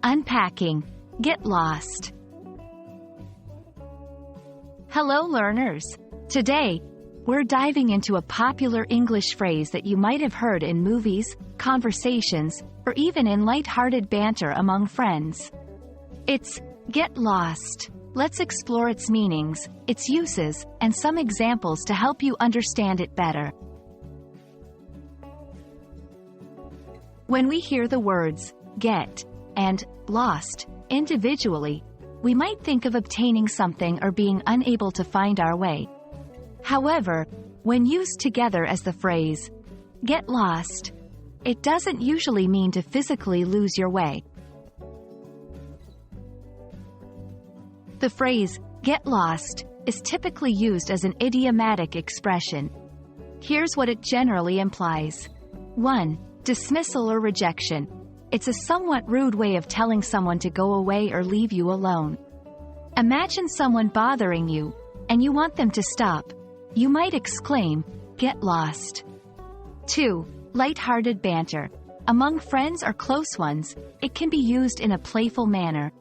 Unpacking Get Lost. Hello learners! Today, we're diving into a popular English phrase that you might have heard in movies, conversations, or even in light-hearted banter among friends. It's get lost. Let's explore its meanings, its uses, and some examples to help you understand it better. When we hear the words get and lost individually, we might think of obtaining something or being unable to find our way. However, when used together as the phrase get lost, it doesn't usually mean to physically lose your way. The phrase get lost is typically used as an idiomatic expression. Here's what it generally implies. 1. Dismissal or rejection. It's a somewhat rude way of telling someone to go away or leave you alone. Imagine someone bothering you, and you want them to stop. You might exclaim, get lost. 2. Light-hearted banter. Among friends or close ones, it can be used in a playful manner.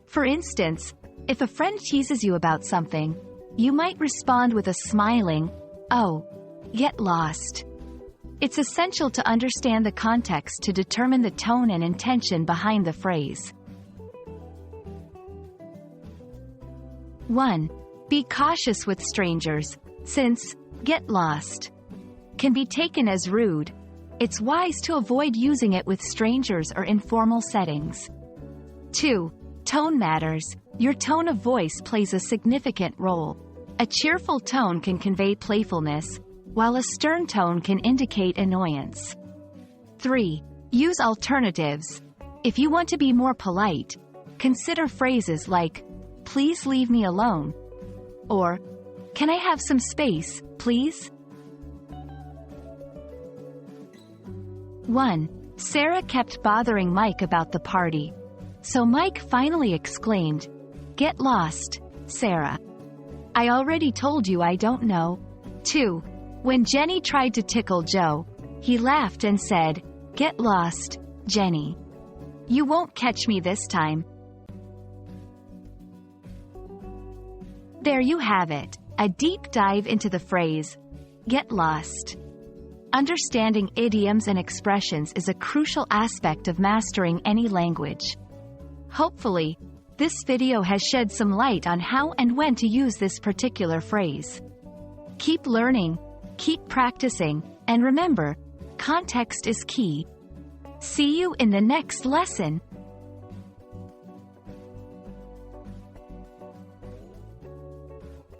For instance, if a friend teases you about something, you might respond with a smiling, "Oh, get lost." It's essential to understand the context to determine the tone and intention behind the phrase. 1. Be cautious with strangers. Since get lost can be taken as rude, it's wise to avoid using it with strangers or informal settings. 2. Tone matters. Your tone of voice plays a significant role. A cheerful tone can convey playfulness, while a stern tone can indicate annoyance. 3. Use alternatives. If you want to be more polite, consider phrases like, "Please leave me alone," or, "Can I have some space, please?" 1. Sarah kept bothering Mike about the party. So Mike finally exclaimed, "Get lost, Sarah. I already told you I don't know." 2. When Jenny tried to tickle Joe, he laughed and said, "Get lost, Jenny. You won't catch me this time." There you have it, a deep dive into the phrase, get lost. Understanding idioms and expressions is a crucial aspect of mastering any language. Hopefully, this video has shed some light on how and when to use this particular phrase. Keep learning, keep practicing, and remember, context is key. See you in the next lesson.